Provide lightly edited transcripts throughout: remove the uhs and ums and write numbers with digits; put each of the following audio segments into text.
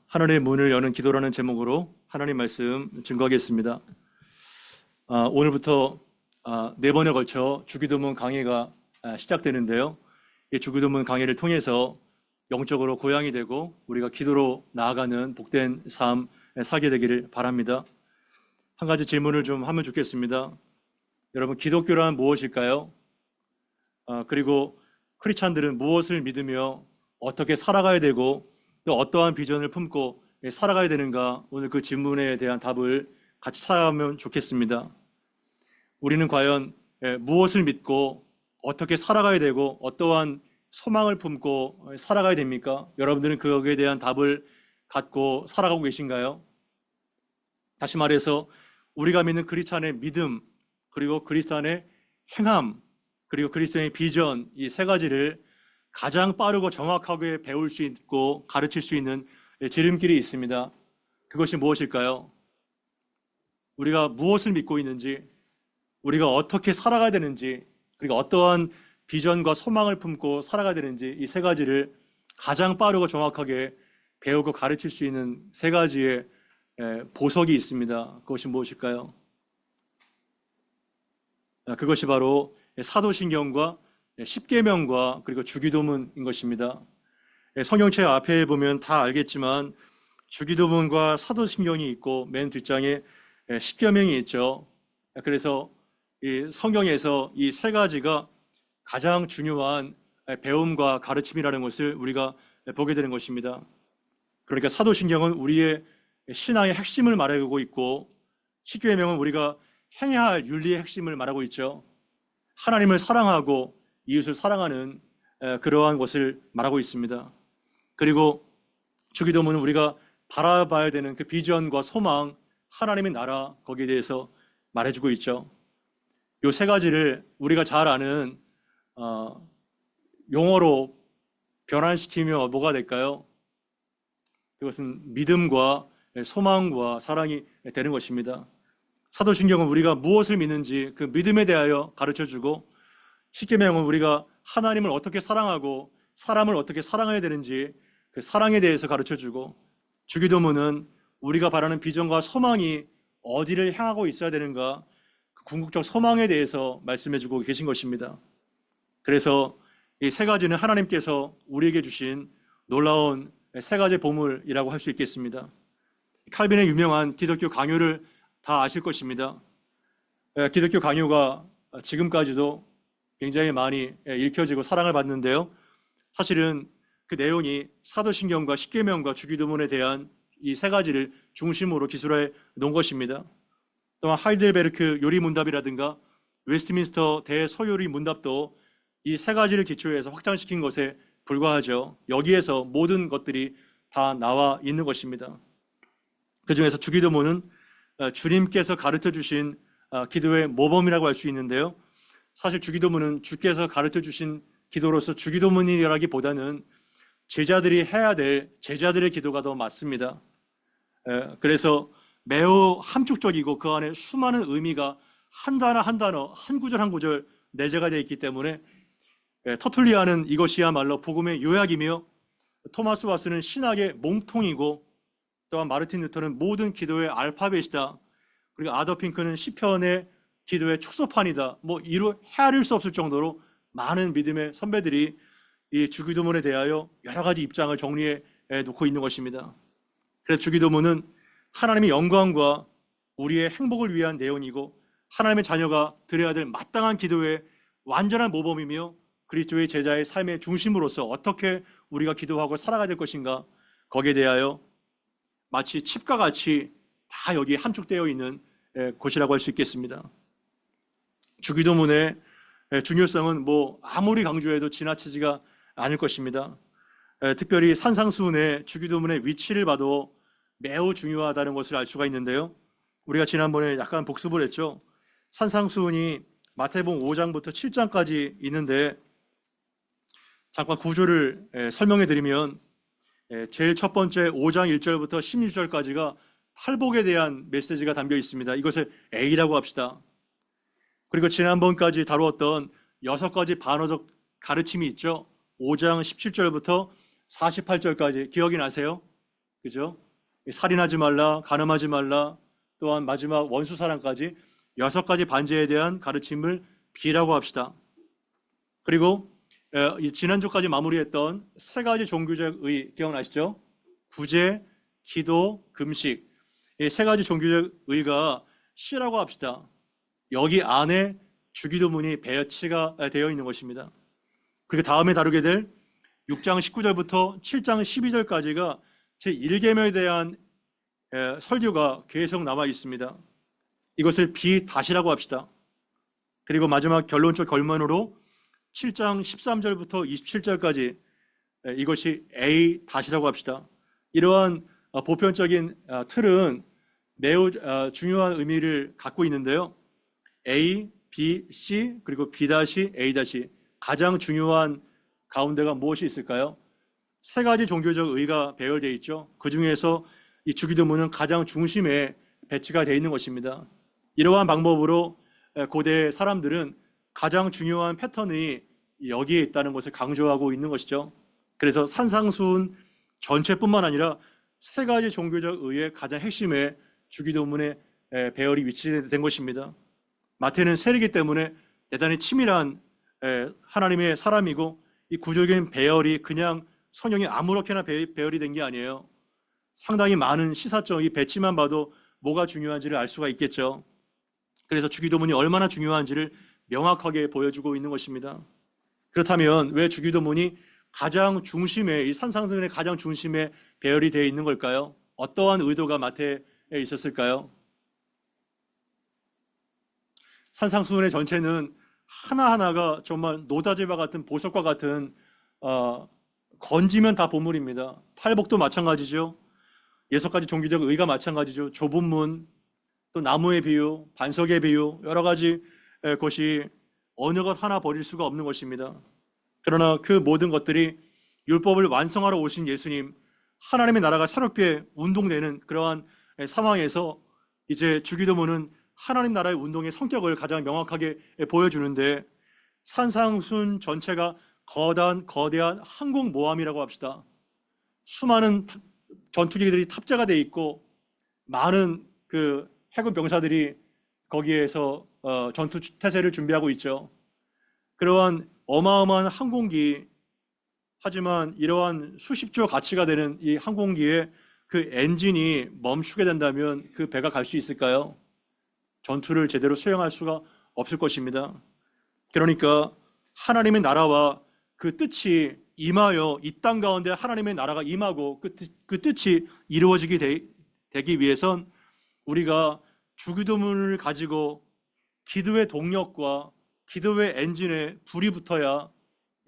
하늘의 문을 여는 기도라는 제목으로 하나님 말씀 증거하겠습니다. 오늘부터 네 번에 걸쳐 주기도문 강해가 시작되는데요. 이 주기도문 강해를 통해서 영적으로 고향이 되고 우리가 기도로 나아가는 복된 삶 살게 되기를 바랍니다. 한 가지 질문을 좀 하면 좋겠습니다. 여러분, 기독교란 무엇일까요? 그리고 크리스찬들은 무엇을 믿으며 어떻게 살아가야 되고 또 어떠한 비전을 품고 살아가야 되는가? 오늘 그 질문에 대한 답을 같이 찾아가면 좋겠습니다. 우리는 과연 무엇을 믿고 어떻게 살아가야 되고 어떠한 소망을 품고 살아가야 됩니까? 여러분들은 거기에 대한 답을 갖고 살아가고 계신가요? 다시 말해서 우리가 믿는 그리스도의 믿음, 그리고 그리스도의 행함, 그리고 그리스도의 비전, 이 세 가지를 가장 빠르고 정확하게 배울 수 있고 가르칠 수 있는 지름길이 있습니다. 그것이 무엇일까요? 우리가 무엇을 믿고 있는지, 우리가 어떻게 살아가야 되는지, 그리고 어떠한 비전과 소망을 품고 살아가야 되는지, 이 세 가지를 가장 빠르고 정확하게 배우고 가르칠 수 있는 세 가지의 보석이 있습니다. 그것이 무엇일까요? 그것이 바로 사도신경과 십계명과 그리고 주기도문인 것입니다. 성경책 앞에 보면 다 알겠지만 주기도문과 사도신경이 있고 맨 뒷장에 십계명이 있죠. 그래서 이 성경에서 이 세 가지가 가장 중요한 배움과 가르침이라는 것을 우리가 보게 되는 것입니다. 그러니까 사도신경은 우리의 신앙의 핵심을 말하고 있고 십계명은 우리가 행해야 할 윤리의 핵심을 말하고 있죠. 하나님을 사랑하고 이웃을 사랑하는 그러한 것을 말하고 있습니다. 그리고 주기도문은 우리가 바라봐야 되는 그 비전과 소망, 하나님의 나라, 거기에 대해서 말해주고 있죠. 이 세 가지를 우리가 잘 아는 용어로 변환시키며 뭐가 될까요? 그것은 믿음과 소망과 사랑이 되는 것입니다. 사도신경은 우리가 무엇을 믿는지 그 믿음에 대하여 가르쳐주고, 십계명은 우리가 하나님을 어떻게 사랑하고 사람을 어떻게 사랑해야 되는지 그 사랑에 대해서 가르쳐주고, 주기도문은 우리가 바라는 비전과 소망이 어디를 향하고 있어야 되는가, 그 궁극적 소망에 대해서 말씀해주고 계신 것입니다. 그래서 이 세 가지는 하나님께서 우리에게 주신 놀라운 세 가지 보물이라고 할 수 있겠습니다. 칼빈의 유명한 기독교 강요를 다 아실 것입니다. 기독교 강요가 지금까지도 굉장히 많이 읽혀지고 사랑을 받는데요. 사실은 그 내용이 사도신경과 십계명과 주기도문에 대한 이 세 가지를 중심으로 기술해 놓은 것입니다. 또한 하이델베르크 요리문답이라든가 웨스트민스터 대소요리 문답도 이 세 가지를 기초해서 확장시킨 것에 불과하죠. 여기에서 모든 것들이 다 나와 있는 것입니다. 그 중에서 주기도문은 주님께서 가르쳐 주신 기도의 모범이라고 할 수 있는데요. 사실 주기도문은 주께서 가르쳐 주신 기도로서 주기도문이라기보다는 제자들이 해야 될 제자들의 기도가 더 맞습니다. 그래서 매우 함축적이고 그 안에 수많은 의미가 한 단어 한 단어, 한 구절 한 구절 내재가 되어 있기 때문에 터툴리아는 이것이야말로 복음의 요약이며, 토마스 와스는 신학의 몸통이고, 또한 마르틴 루터는 모든 기도의 알파벳이다. 그리고 아더 핑크는 시편의 기도의 축소판이다. 이루 헤아릴 수 없을 정도로 많은 믿음의 선배들이 이 주기도문에 대하여 여러 가지 입장을 정리해 놓고 있는 것입니다. 그래서 주기도문은 하나님의 영광과 우리의 행복을 위한 내용이고, 하나님의 자녀가 드려야 될 마땅한 기도의 완전한 모범이며, 그리스도의 제자의 삶의 중심으로서 어떻게 우리가 기도하고 살아가야 될 것인가, 거기에 대하여 마치 칩과 같이 다 여기에 함축되어 있는 곳이라고 할 수 있겠습니다. 주기도문의 중요성은 아무리 강조해도 지나치지가 않을 것입니다. 특별히 산상수훈의 주기도문의 위치를 봐도 매우 중요하다는 것을 알 수가 있는데요. 우리가 지난번에 약간 복습을 했죠. 산상수훈이 마태복음 5장부터 7장까지 있는데, 잠깐 구조를 설명해 드리면, 제일 첫 번째 5장 1절부터 16절까지가 팔복에 대한 메시지가 담겨 있습니다. 이것을 A라고 합시다. 그리고 지난번까지 다루었던 6가지 반어적 가르침이 있죠. 5장 17절부터 48절까지 기억이 나세요? 그죠? 살인하지 말라, 간음하지 말라, 또한 마지막 원수 사랑까지 6가지 반제에 대한 가르침을 비라고 합시다. 그리고 지난주까지 마무리했던 3가지 종교적 의 기억나시죠? 구제, 기도, 금식. 이 3가지 종교적 의가 시라고 합시다. 여기 안에 주기도문이 배치가 되어 있는 것입니다. 그리고 다음에 다루게 될 6장 19절부터 7장 12절까지가 제1계명에 대한 설교가 계속 남아 있습니다. 이것을 비다시라고 합시다. 그리고 마지막 결론적 결론으로 7장 13절부터 27절까지 이것이 A-라고 합시다. 이러한 보편적인 틀은 매우 중요한 의미를 갖고 있는데요. A, B, C 그리고 B-, A-. 가장 중요한 가운데가 무엇이 있을까요? 3가지 종교적 의가 배열되어 있죠. 그 중에서 이 주기도문은 가장 중심에 배치가 되어 있는 것입니다. 이러한 방법으로 고대 사람들은 가장 중요한 패턴이 여기에 있다는 것을 강조하고 있는 것이죠. 그래서 산상수훈 전체뿐만 아니라 3가지 종교적 의의 가장 핵심에 주기도문의 배열이 위치된 것입니다. 마태는 세리기 때문에 대단히 치밀한 하나님의 사람이고 이 구조적인 배열이 그냥 성경이 아무렇게나 배열이 된 게 아니에요. 상당히 많은 시사적 이 배치만 봐도 뭐가 중요한지를 알 수가 있겠죠. 그래서 주기도문이 얼마나 중요한지를 명확하게 보여주고 있는 것입니다. 그렇다면 왜 주기도문이 가장 중심에, 이 산상수훈의 가장 중심에 배열이 되어 있는 걸까요? 어떠한 의도가 마태에 있었을까요? 산상수훈의 전체는 하나하나가 정말 노다지와 같은 보석과 같은 건지면 다 보물입니다. 팔복도 마찬가지죠. 6가지 종교적 의가 마찬가지죠. 좁은 문, 또 나무의 비유, 반석의 비유, 여러 가지 것이 어느 것 하나 버릴 수가 없는 것입니다. 그러나 그 모든 것들이 율법을 완성하러 오신 예수님, 하나님의 나라가 새롭게 운동되는 그러한 상황에서 이제 주기도문은 하나님 나라의 운동의 성격을 가장 명확하게 보여주는데 산상순 전체가 거대한 항공모함이라고 합시다. 수많은 전투기들이 탑재가 돼 있고 많은 그 해군 병사들이 거기에서 전투 태세를 준비하고 있죠. 그러한 어마어마한 항공기, 하지만 이러한 수십조 가치가 되는 이 항공기의 그 엔진이 멈추게 된다면 그 배가 갈 수 있을까요? 전투를 제대로 수행할 수가 없을 것입니다. 그러니까 하나님의 나라와 그 뜻이 임하여 이 땅 가운데 하나님의 나라가 임하고 그 뜻이 이루어지게 되기 위해선 우리가 주기도문을 가지고 기도의 동력과 기도의 엔진에 불이 붙어야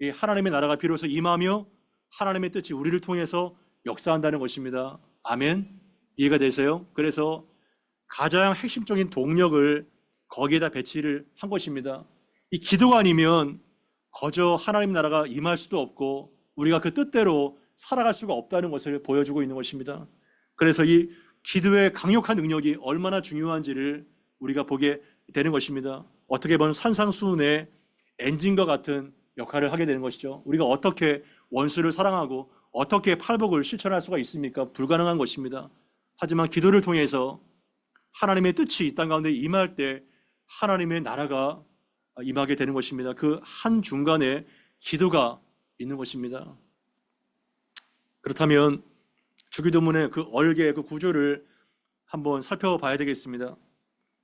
이 하나님의 나라가 비로소 임하며 하나님의 뜻이 우리를 통해서 역사한다는 것입니다. 아멘. 이해가 되세요? 그래서 가장 핵심적인 동력을 거기에다 배치를 한 것입니다. 이 기도가 아니면 거저 하나님 나라가 임할 수도 없고 우리가 그 뜻대로 살아갈 수가 없다는 것을 보여주고 있는 것입니다. 그래서 이 기도의 강력한 능력이 얼마나 중요한지를 우리가 보게 되는 것입니다. 어떻게 보면 산상수훈의 엔진과 같은 역할을 하게 되는 것이죠. 우리가 어떻게 원수를 사랑하고 어떻게 팔복을 실천할 수가 있습니까? 불가능한 것입니다. 하지만 기도를 통해서 하나님의 뜻이 이 땅 가운데 임할 때 하나님의 나라가 임하게 되는 것입니다. 그 한중간에 기도가 있는 것입니다. 그렇다면 주기도문의 그 얼개, 그 구조를 한번 살펴봐야 되겠습니다.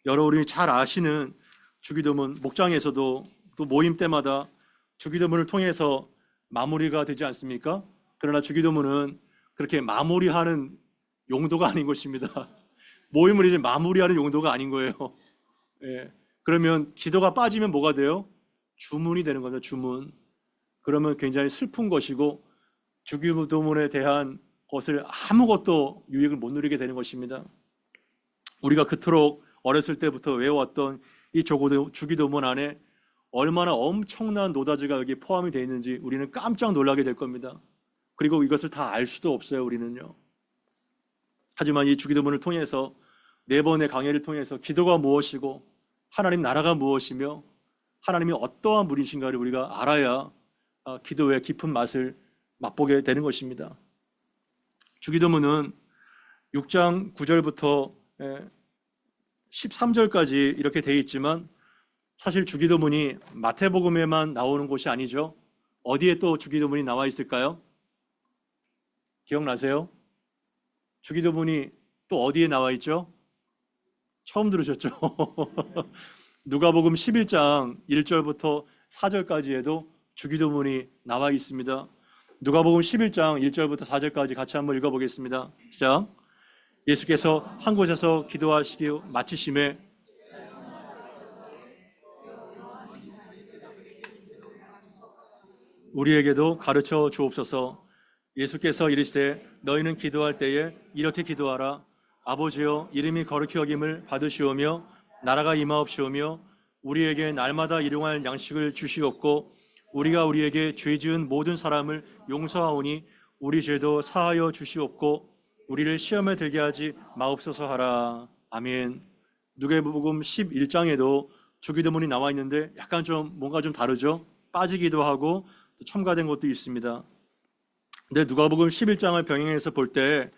여러분이 잘 아시는 주기도문 목장에서도 또 모임 때마다 주기도문을 통해서 마무리가 되지 않습니까? 그러나 주기도문은 그렇게 마무리하는 용도가 아닌 것입니다. 모임을 이제 마무리하는 용도가 아닌 거예요. 예. 그러면 기도가 빠지면 뭐가 돼요? 주문이 되는 거죠. 주문. 그러면 굉장히 슬픈 것이고 주기도문에 대한 것을 아무것도 유익을 못 누리게 되는 것입니다. 우리가 그토록 어렸을 때부터 외워왔던 이 주기도문 안에 얼마나 엄청난 노다지가 여기 포함이 되어 있는지 우리는 깜짝 놀라게 될 겁니다. 그리고 이것을 다 알 수도 없어요. 우리는요. 하지만 이 주기도문을 통해서 4번의 강해를 통해서 기도가 무엇이고 하나님 나라가 무엇이며 하나님이 어떠한 분이신가를 우리가 알아야 기도의 깊은 맛을 맛보게 되는 것입니다. 주기도문은 6장 9절부터 13절까지 이렇게 되어 있지만 사실 주기도문이 마태복음에만 나오는 곳이 아니죠. 어디에 또 주기도문이 나와 있을까요? 기억나세요? 주기도문이 또 어디에 나와 있죠? 처음 들으셨죠? 누가복음 11장 1절부터 4절까지에도 주기도문이 나와 있습니다. 누가복음 11장 1절부터 4절까지 같이 한번 읽어보겠습니다. 시작. 예수께서 한 곳에서 기도하시기 마치심에 우리에게도 가르쳐 주옵소서. 예수께서 이르시되 너희는 기도할 때에 이렇게 기도하라. 아버지여 이름이 거룩히 여김을 받으시오며 나라가 임하옵시오며 우리에게 날마다 일용할 양식을 주시옵고 우리가 우리에게 죄 지은 모든 사람을 용서하오니 우리 죄도 사하여 주시옵고 우리를 시험에 들게 하지 마옵소서 하라. 아멘. 누가복음 11장에도 주기도문이 나와 있는데 약간 좀 뭔가 좀 다르죠? 빠지기도 하고 또 첨가된 것도 있습니다. 근데 누가복음 11장을 병행해서 볼 때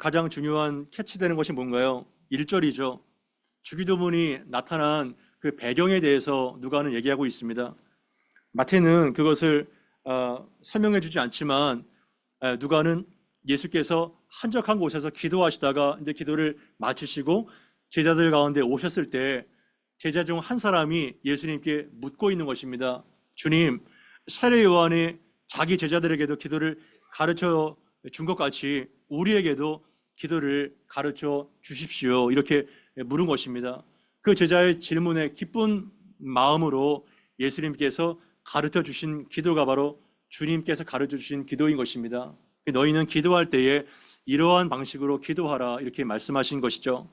가장 중요한 캐치되는 것이 뭔가요? 1절이죠. 주기도문이 나타난 그 배경에 대해서 누가는 얘기하고 있습니다. 마태는 그것을 설명해 주지 않지만 누가는 예수께서 한적한 곳에서 기도하시다가 이제 기도를 마치시고 제자들 가운데 오셨을 때 제자 중 한 사람이 예수님께 묻고 있는 것입니다. 주님, 세례 요한이 자기 제자들에게도 기도를 가르쳐 준 것 같이 우리에게도 기도를 가르쳐 주십시오. 이렇게 물은 것입니다. 그 제자의 질문에 기쁜 마음으로 예수님께서 가르쳐 주신 기도가 바로 주님께서 가르쳐 주신 기도인 것입니다. 너희는 기도할 때에 이러한 방식으로 기도하라 이렇게 말씀하신 것이죠.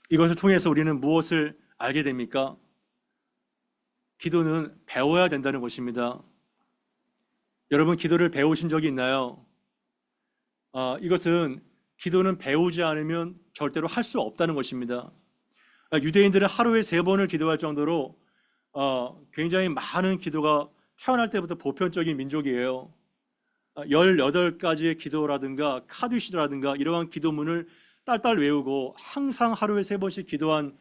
이것을 통해서 우리는 무엇을 알게 됩니까? 기도는 배워야 된다는 것입니다. 여러분 기도를 배우신 적이 있나요? 이것은 기도는 배우지 않으면 절대로 할 수 없다는 것입니다. 유대인들은 하루에 3번을 기도할 정도로 굉장히 많은 기도가 태어날 때부터 보편적인 민족이에요. 18가지의 기도라든가 카디시라든가 이러한 기도문을 딸딸 외우고 항상 하루에 3번씩 기도한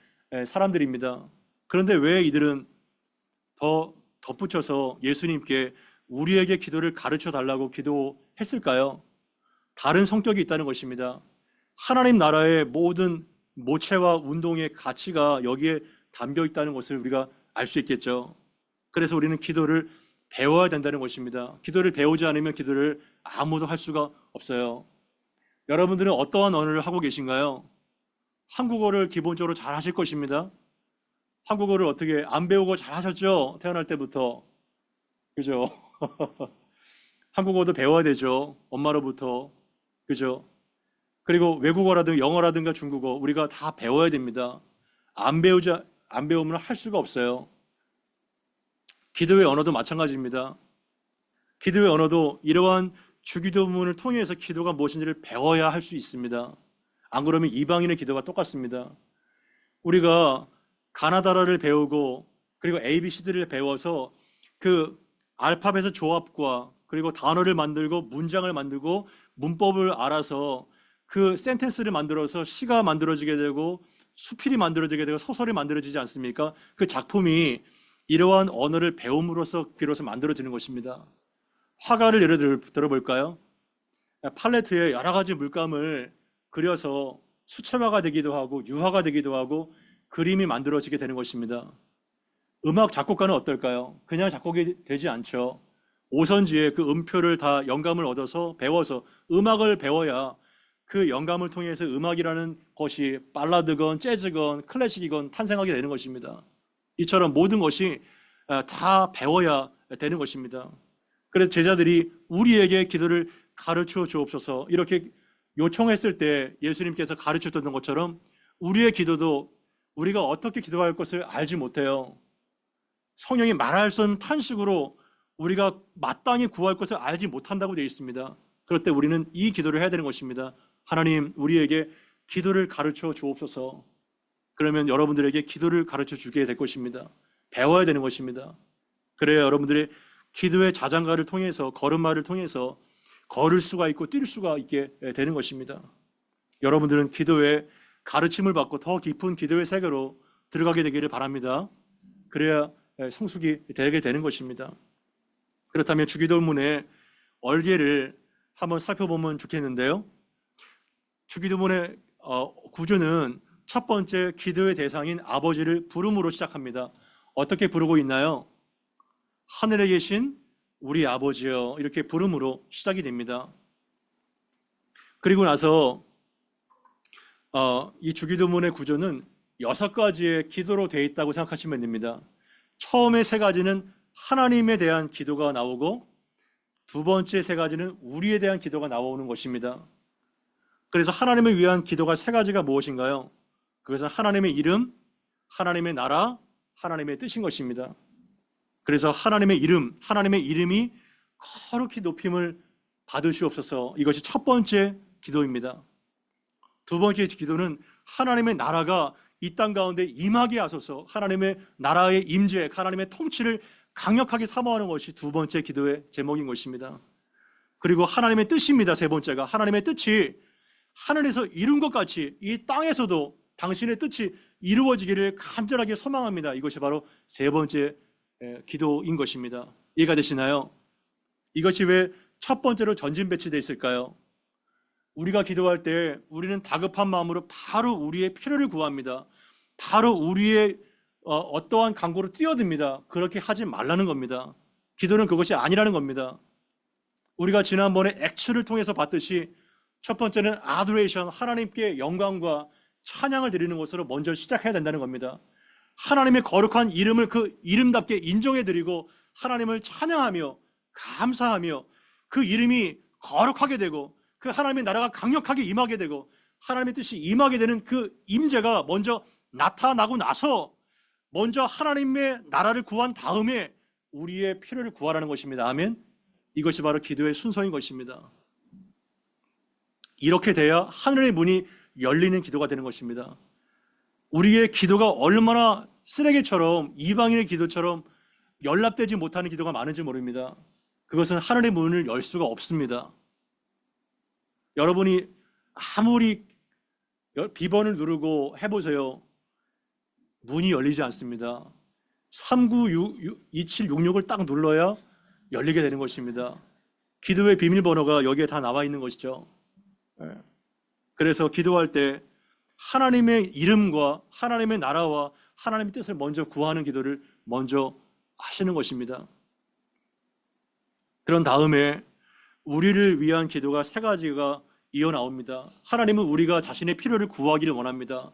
사람들입니다. 그런데 왜 이들은 더 덧붙여서 예수님께 우리에게 기도를 가르쳐 달라고 기도했을까요? 다른 성격이 있다는 것입니다. 하나님 나라의 모든 모체와 운동의 가치가 여기에 담겨 있다는 것을 우리가 알 수 있겠죠. 그래서 우리는 기도를 배워야 된다는 것입니다. 기도를 배우지 않으면 기도를 아무도 할 수가 없어요. 여러분들은 어떠한 언어를 하고 계신가요? 한국어를 기본적으로 잘 하실 것입니다. 한국어를 어떻게 안 배우고 잘 하셨죠? 태어날 때부터. 그죠? 한국어도 배워야 되죠. 엄마로부터. 그죠? 그리고 외국어라든가 영어라든가 중국어 우리가 다 배워야 됩니다. 안 배우면 할 수가 없어요. 기도의 언어도 마찬가지입니다. 기도의 언어도 이러한 주기도문을 통해서 기도가 무엇인지를 배워야 할 수 있습니다. 안 그러면 이방인의 기도가 똑같습니다. 우리가 가나다라를 배우고 그리고 ABC들을 배워서 그 알파벳의 조합과 그리고 단어를 만들고 문장을 만들고 문법을 알아서 그 센텐스를 만들어서 시가 만들어지게 되고 수필이 만들어지게 되고 소설이 만들어지지 않습니까? 그 작품이 이러한 언어를 배움으로써 비로소 만들어지는 것입니다. 화가를 예를 들어볼까요? 팔레트에 여러 가지 물감을 그려서 수채화가 되기도 하고 유화가 되기도 하고 그림이 만들어지게 되는 것입니다. 음악 작곡가는 어떨까요? 그냥 작곡이 되지 않죠. 오선지에 그 음표를 다 영감을 얻어서 배워서 음악을 배워야 그 영감을 통해서 음악이라는 것이 발라드건 재즈건 클래식이건 탄생하게 되는 것입니다. 이처럼 모든 것이 다 배워야 되는 것입니다. 그래서 제자들이 우리에게 기도를 가르쳐 주옵소서 이렇게 요청했을 때 예수님께서 가르쳐 줬던 것처럼 우리의 기도도 우리가 어떻게 기도할 것을 알지 못해요. 성령이 말할 수 없는 탄식으로 우리가 마땅히 구할 것을 알지 못한다고 되어 있습니다. 그럴 때 우리는 이 기도를 해야 되는 것입니다. 하나님 우리에게 기도를 가르쳐 주옵소서. 그러면 여러분들에게 기도를 가르쳐 주게 될 것입니다. 배워야 되는 것입니다. 그래야 여러분들의 기도의 자장가를 통해서 걸음마를 통해서 걸을 수가 있고 뛸 수가 있게 되는 것입니다. 여러분들은 기도의 가르침을 받고 더 깊은 기도의 세계로 들어가게 되기를 바랍니다. 그래야 성숙이 되게 되는 것입니다. 그렇다면 주기도문의 얼개를 한번 살펴보면 좋겠는데요. 주기도문의 구조는 첫 번째 기도의 대상인 아버지를 부름으로 시작합니다. 어떻게 부르고 있나요? 하늘에 계신 우리 아버지여, 이렇게 부름으로 시작이 됩니다. 그리고 나서 이 주기도문의 구조는 6가지의 기도로 되어 있다고 생각하시면 됩니다. 처음에 3가지는 하나님에 대한 기도가 나오고, 두 번째 3가지는 우리에 대한 기도가 나오는 것입니다. 그래서 하나님을 위한 기도가 3가지가 무엇인가요? 그것은 하나님의 이름, 하나님의 나라, 하나님의 뜻인 것입니다. 그래서 하나님의 이름, 하나님의 이름이 거룩히 높임을 받으시옵소서, 이것이 첫 번째 기도입니다. 두 번째 기도는 하나님의 나라가 이 땅 가운데 임하게 하소서, 하나님의 나라의 임재, 하나님의 통치를 강력하게 사모하는 것이 두 번째 기도의 제목인 것입니다. 그리고 하나님의 뜻입니다. 세 번째가 하나님의 뜻이 하늘에서 이룬 것 같이 이 땅에서도 당신의 뜻이 이루어지기를 간절하게 소망합니다. 이것이 바로 세 번째 기도인 것입니다. 이해가 되시나요? 이것이 왜 첫 번째로 전진 배치되어 있을까요? 우리가 기도할 때 우리는 다급한 마음으로 바로 우리의 필요를 구합니다. 바로 우리의 어떠한 간구로 뛰어듭니다. 그렇게 하지 말라는 겁니다. 기도는 그것이 아니라는 겁니다. 우리가 지난번에 액츠를 통해서 봤듯이 첫 번째는 adoration, 하나님께 영광과 찬양을 드리는 것으로 먼저 시작해야 된다는 겁니다. 하나님의 거룩한 이름을 그 이름답게 인정해드리고 하나님을 찬양하며 감사하며 그 이름이 거룩하게 되고 그 하나님의 나라가 강력하게 임하게 되고 하나님의 뜻이 임하게 되는 그 임재가 먼저 나타나고 나서 먼저 하나님의 나라를 구한 다음에 우리의 필요를 구하라는 것입니다. 아멘. 이것이 바로 기도의 순서인 것입니다. 이렇게 돼야 하늘의 문이 열리는 기도가 되는 것입니다. 우리의 기도가 얼마나 쓰레기처럼, 이방인의 기도처럼 연락되지 못하는 기도가 많은지 모릅니다. 그것은 하늘의 문을 열 수가 없습니다. 여러분이 아무리 비번을 누르고 해보세요. 문이 열리지 않습니다. 392766을 딱 눌러야 열리게 되는 것입니다. 기도의 비밀번호가 여기에 다 나와 있는 것이죠. 그래서 기도할 때 하나님의 이름과 하나님의 나라와 하나님의 뜻을 먼저 구하는 기도를 먼저 하시는 것입니다. 그런 다음에 우리를 위한 기도가 3가지가 이어나옵니다. 하나님은 우리가 자신의 필요를 구하기를 원합니다.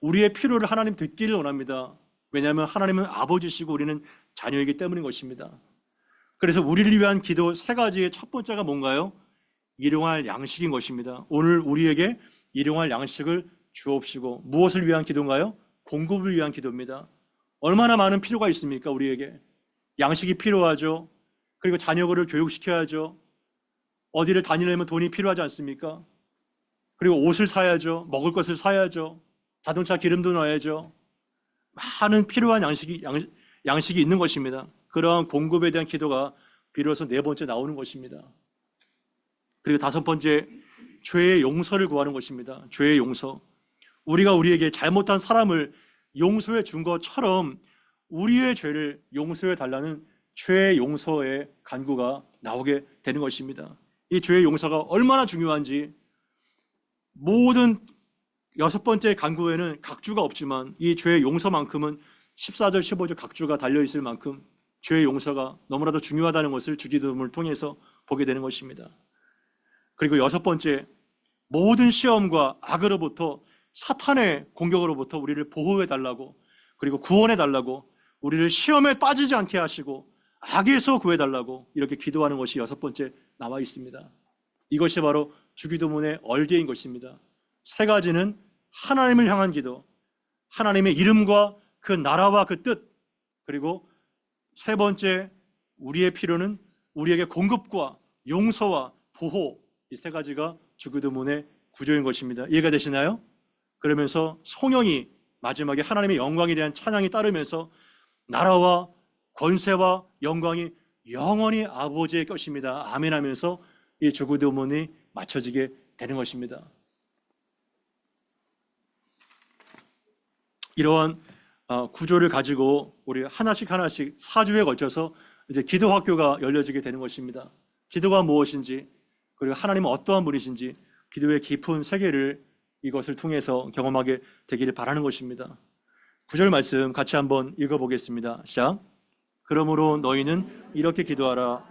우리의 필요를 하나님 듣기를 원합니다. 왜냐하면 하나님은 아버지시고 우리는 자녀이기 때문인 것입니다. 그래서 우리를 위한 기도 3가지의 첫 번째가 뭔가요? 일용할 양식인 것입니다. 오늘 우리에게 일용할 양식을 주옵시고, 무엇을 위한 기도인가요? 공급을 위한 기도입니다. 얼마나 많은 필요가 있습니까? 우리에게 양식이 필요하죠. 그리고 자녀를 교육시켜야죠. 어디를 다니려면 돈이 필요하지 않습니까? 그리고 옷을 사야죠. 먹을 것을 사야죠. 자동차 기름도 넣어야죠. 많은 필요한 양식이 있는 것입니다. 그러한 공급에 대한 기도가 비로소 4번째 나오는 것입니다. 그리고 5번째, 죄의 용서를 구하는 것입니다. 죄의 용서. 우리가 우리에게 잘못한 사람을 용서해 준 것처럼 우리의 죄를 용서해 달라는 죄의 용서의 간구가 나오게 되는 것입니다. 이 죄의 용서가 얼마나 중요한지, 모든 6번째 간구에는 각주가 없지만 이 죄의 용서만큼은 14절, 15절 각주가 달려있을 만큼 죄의 용서가 너무나도 중요하다는 것을 주기도문을 통해서 보게 되는 것입니다. 그리고 6번째, 모든 시험과 악으로부터, 사탄의 공격으로부터 우리를 보호해 달라고, 그리고 구원해 달라고, 우리를 시험에 빠지지 않게 하시고 악에서 구해 달라고 이렇게 기도하는 것이 6번째 나와 있습니다. 이것이 바로 주기도문의 얼개인 것입니다. 3가지는 하나님을 향한 기도, 하나님의 이름과 그 나라와 그 뜻, 그리고 3번째 우리의 필요는 우리에게 공급과 용서와 보호, 이 3가지가 주기도문의 구조인 것입니다. 이해가 되시나요? 그러면서 성령이 마지막에 하나님의 영광에 대한 찬양이 따르면서 나라와 권세와 영광이 영원히 아버지의 것입니다. 아멘 하면서 이 주기도문이 맞춰지게 되는 것입니다. 이러한 구조를 가지고 우리 하나씩 4주에 걸쳐서 이제 기도 학교가 열려지게 되는 것입니다. 기도가 무엇인지, 그리고 하나님은 어떠한 분이신지, 기도의 깊은 세계를 이것을 통해서 경험하게 되기를 바라는 것입니다. 9절 말씀 같이 한번 읽어보겠습니다. 시작. 그러므로 너희는 이렇게 기도하라.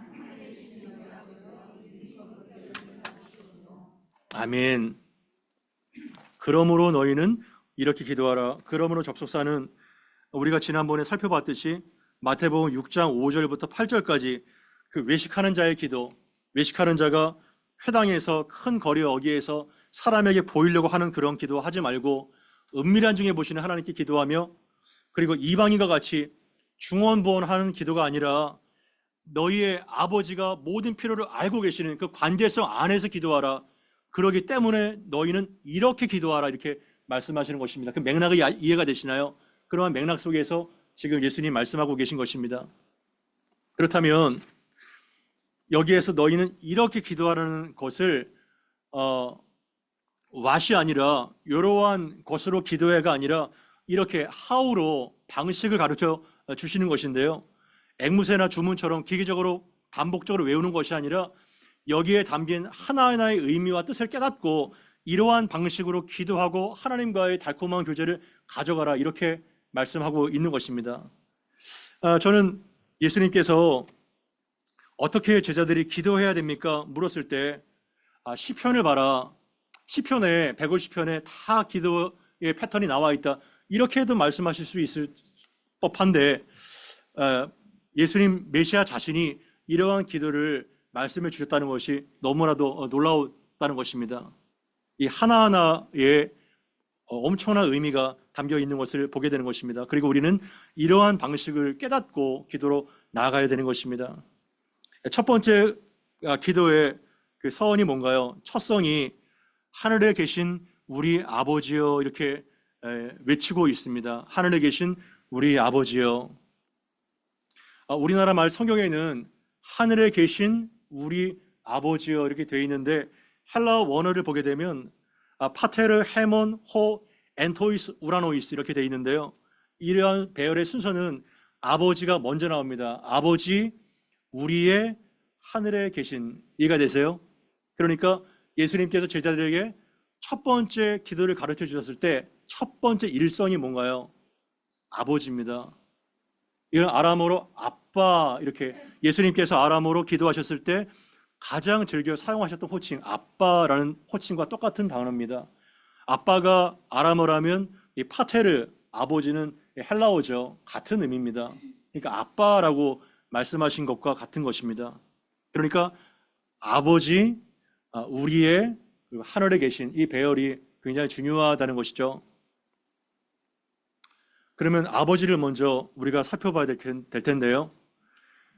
아멘. 그러므로 너희는 이렇게 기도하라. 그러므로 접속사는 우리가 지난번에 살펴봤듯이 마태복음 6장 5절부터 8절까지 그 외식하는 자의 기도, 외식하는 자가 회당에서 큰 거리 어귀에서 사람에게 보이려고 하는 그런 기도 하지 말고 은밀한 중에 보시는 하나님께 기도하며, 그리고 이방인과 같이 중언부언하는 기도가 아니라 너희의 아버지가 모든 필요를 알고 계시는 그 관계성 안에서 기도하라. 그러기 때문에 너희는 이렇게 기도하라, 이렇게 말씀하시는 것입니다. 그 맥락이 이해가 되시나요? 그러한 맥락 속에서 지금 예수님 말씀하고 계신 것입니다. 그렇다면 여기에서 너희는 이렇게 기도하라는 것을 what이 아니라 이러한 것으로 기도해가 아니라 이렇게 how로 방식을 가르쳐 주시는 것인데요. 앵무새나 주문처럼 기계적으로 반복적으로 외우는 것이 아니라 여기에 담긴 하나하나의 의미와 뜻을 깨닫고 이러한 방식으로 기도하고 하나님과의 달콤한 교제를 가져가라, 이렇게 말씀하고 있는 것입니다. 저는 예수님께서 어떻게 제자들이 기도해야 됩니까? 물었을 때 시편을 봐라. 시편에 150편에 다 기도의 패턴이 나와 있다. 이렇게도 말씀하실 수 있을 법한데 예수님 메시아 자신이 이러한 기도를 말씀해 주셨다는 것이 너무나도 놀라웠다는 것입니다. 이 하나하나에 엄청난 의미가 담겨 있는 것을 보게 되는 것입니다. 그리고 우리는 이러한 방식을 깨닫고 기도로 나아가야 되는 것입니다. 첫 번째 기도의 그 서원이 뭔가요? 첫 성이 하늘에 계신 우리 아버지여, 이렇게 외치고 있습니다. 하늘에 계신 우리 아버지여. 우리나라 말 성경에는 하늘에 계신 우리 아버지여 이렇게 되어 있는데 헬라어 원어를 보게 되면 파테르 헤몬 호 엔토이스 우라노이스 이렇게 되어 있는데요. 이러한 배열의 순서는 아버지가 먼저 나옵니다. 아버지 우리의 하늘에 계신, 이해가 되세요? 그러니까 예수님께서 제자들에게 첫 번째 기도를 가르쳐 주셨을 때 첫 번째 일성이 뭔가요? 아버지입니다. 이건 아람어로 아빠, 이렇게 예수님께서 아람어로 기도하셨을 때 가장 즐겨 사용하셨던 호칭, 아빠라는 호칭과 똑같은 단어입니다. 아빠가 아람어라면 이 파테르, 아버지는 헬라어죠. 같은 의미입니다. 그러니까 아빠라고 말씀하신 것과 같은 것입니다. 그러니까 아버지, 우리의 하늘에 계신 이 배열이 굉장히 중요하다는 것이죠. 그러면 아버지를 먼저 우리가 살펴봐야 될 텐데요.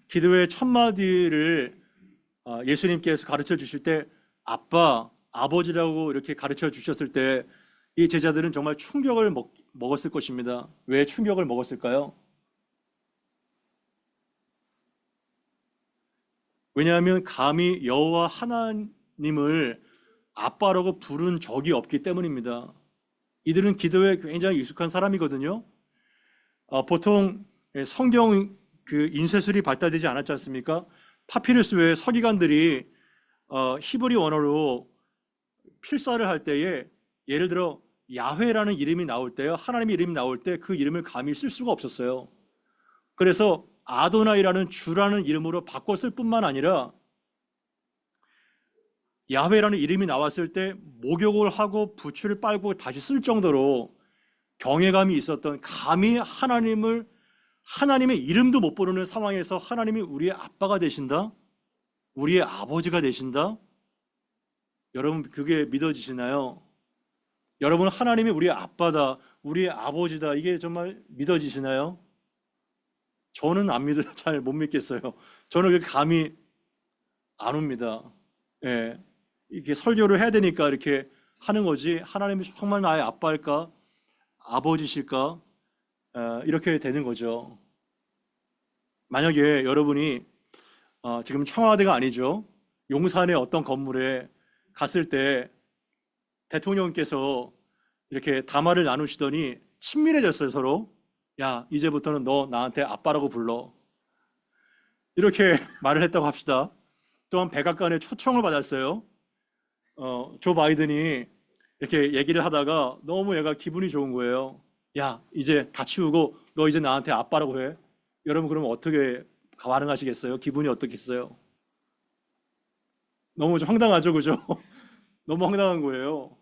기도의 첫 마디를 예수님께서 가르쳐 주실 때 아빠, 아버지라고 이렇게 가르쳐 주셨을 때 이 제자들은 정말 충격을 먹었을 것입니다. 왜 충격을 먹었을까요? 왜냐하면 감히 여호와 하나님을 아빠라고 부른 적이 없기 때문입니다. 이들은 기도에 굉장히 익숙한 사람이거든요. 보통 성경 그 인쇄술이 발달되지 않았지 않습니까? 파피루스 외에 서기관들이 히브리 원어로 필사를 할 때에 예를 들어 야훼라는 이름이 나올 때요, 하나님의 이름이 나올 때 그 이름을 감히 쓸 수가 없었어요. 그래서 아도나이라는 주라는 이름으로 바꿨을 뿐만 아니라 야훼라는 이름이 나왔을 때 목욕을 하고 부추를 빨고 다시 쓸 정도로 경외감이 있었던, 감히 하나님의 이름도 못 부르는 상황에서 하나님이 우리의 아빠가 되신다? 우리의 아버지가 되신다? 여러분 그게 믿어지시나요? 여러분 하나님이 우리의 아빠다, 우리의 아버지다, 이게 정말 믿어지시나요? 저는 잘 못 믿겠어요. 저는 그게 감이 안 옵니다. 예. 이게 설교를 해야 되니까 이렇게 하는 거지, 하나님이 정말 나의 아빠일까? 아버지실까? 이렇게 되는 거죠. 만약에 여러분이 지금 청와대가 아니죠. 용산의 어떤 건물에 갔을 때 대통령께서 이렇게 담화를 나누시더니 친밀해졌어요, 서로. 야, 이제부터는 너 나한테 아빠라고 불러. 이렇게 말을 했다고 합시다. 또한 백악관에 초청을 받았어요. 조 바이든이 이렇게 얘기를 하다가 너무 얘가 기분이 좋은 거예요. 야, 이제 다 치우고 너 이제 나한테 아빠라고 해. 여러분 그러면 어떻게 반응하시겠어요? 기분이 어떻겠어요? 너무 좀 황당하죠, 그죠? 너무 황당한 거예요.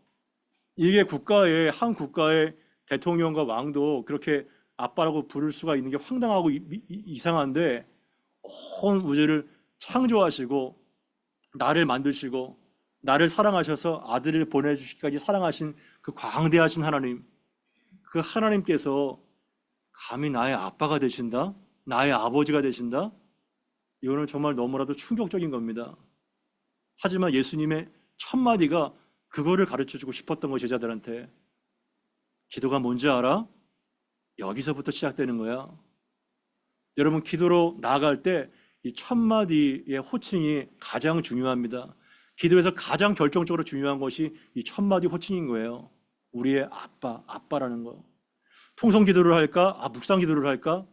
이게 한 국가의 대통령과 왕도 그렇게 아빠라고 부를 수가 있는 게 황당하고 이상한데, 온 우주를 창조하시고 나를 만드시고 나를 사랑하셔서 아들을 보내주시기까지 사랑하신 그 광대하신 하나님, 그 하나님께서 감히 나의 아빠가 되신다? 나의 아버지가 되신다? 이거는 정말 너무나도 충격적인 겁니다. 하지만 예수님의 첫 마디가 그거를 가르쳐주고 싶었던 거, 제자들한테. 기도가 뭔지 알아? 여기서부터 시작되는 거야. 여러분, 기도로 나아갈 때 이 첫 마디의 호칭이 가장 중요합니다. 기도에서 가장 결정적으로 중요한 것이 이 첫 마디 호칭인 거예요. 우리의 아빠라는 거. 통성 기도를 할까? 묵상 기도를 할까?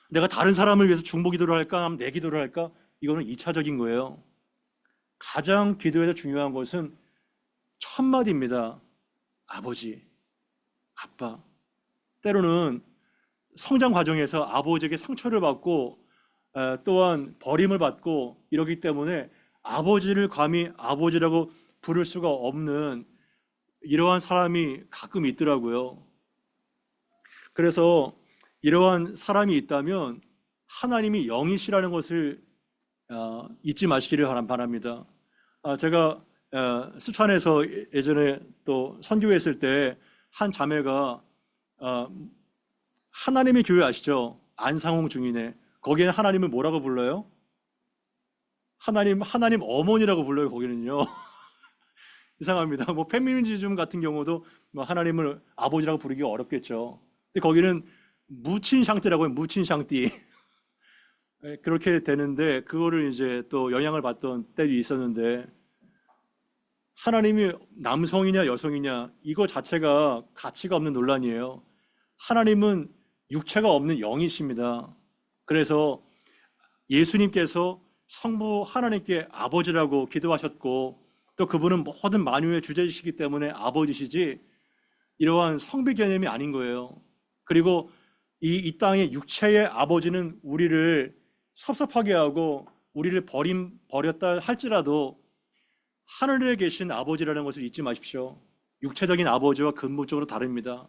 내가 다른 사람을 위해서 중보 기도를 할까? 아니면 내 기도를 할까? 이거는 2차적인 거예요. 가장 기도에서 중요한 것은 첫 마디입니다. 아버지, 아빠. 때로는 성장 과정에서 아버지에게 상처를 받고 또한 버림을 받고 이러기 때문에 아버지를 감히 아버지라고 부를 수가 없는 이러한 사람이 가끔 있더라고요. 그래서 이러한 사람이 있다면 하나님이 영이시라는 것을 잊지 마시기를 바랍니다. 제가 스촨에서 예전에 또 선교했을 때 한 자매가 하나님의 교회 아시죠? 안상홍 중인회. 거기에 하나님을 뭐라고 불러요? 하나님 어머니라고 불러요, 거기는요. 이상합니다. 뭐 페미니즘 같은 경우도 뭐 하나님을 아버지라고 부르기 어렵겠죠. 근데 거기는 무친샹띠라고 해요. 무친샹띠. 그렇게 되는데 그거를 이제 또 영향을 받던 때도 있었는데, 하나님이 남성이냐 여성이냐 이거 자체가 가치가 없는 논란이에요. 하나님은 육체가 없는 영이십니다. 그래서 예수님께서 성부 하나님께 아버지라고 기도하셨고, 또 그분은 모든 만유의 주제이시기 때문에 아버지시지 이러한 성비 개념이 아닌 거예요. 그리고 이 땅의 육체의 아버지는 우리를 섭섭하게 하고 우리를 버렸다 할지라도 하늘에 계신 아버지라는 것을 잊지 마십시오. 육체적인 아버지와 근본적으로 다릅니다.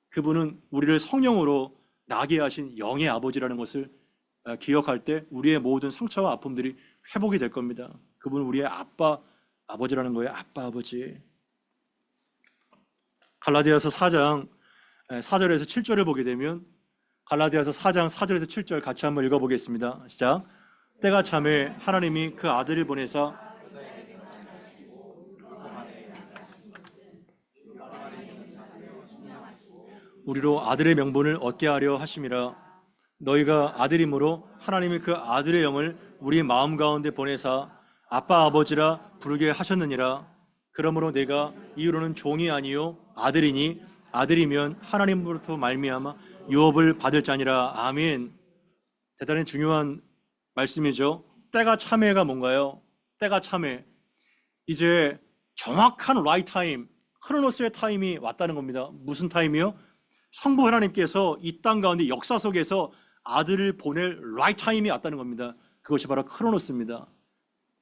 그분은 우리를 성령으로 나게 하신 영의 아버지라는 것을 기억할 때 우리의 모든 상처와 아픔들이 회복이 될 겁니다. 그분은 우리의 아버지라는 거예요. 아버지. 갈라디아서 4장 4절에서 7절을 보게 되면, 갈라디아서 4장 4절에서 7절 같이 한번 읽어보겠습니다. 시작. 때가 참에 하나님이 그 아들을 보내사 우리로 아들의 명분을 얻게 하려 하심이라. 너희가 아들이므로 하나님이 그 아들의 영을 우리 마음 가운데 보내사 아빠 아버지라 부르게 하셨느니라. 그러므로 내가 이후로는 종이 아니요 아들이니 아들이면 하나님으로부터 말미암아 유업을 받을 자니라. 아멘. 대단히 중요한 말씀이죠. 때가 참회가 뭔가요? 때가 참회. 이제 정확한 right 타임, 크로노스의 타임이 왔다는 겁니다. 무슨 타임이요? 성부 하나님께서 이 땅 가운데 역사 속에서 아들을 보낼 right 타임이 왔다는 겁니다. 그것이 바로 크로노스입니다.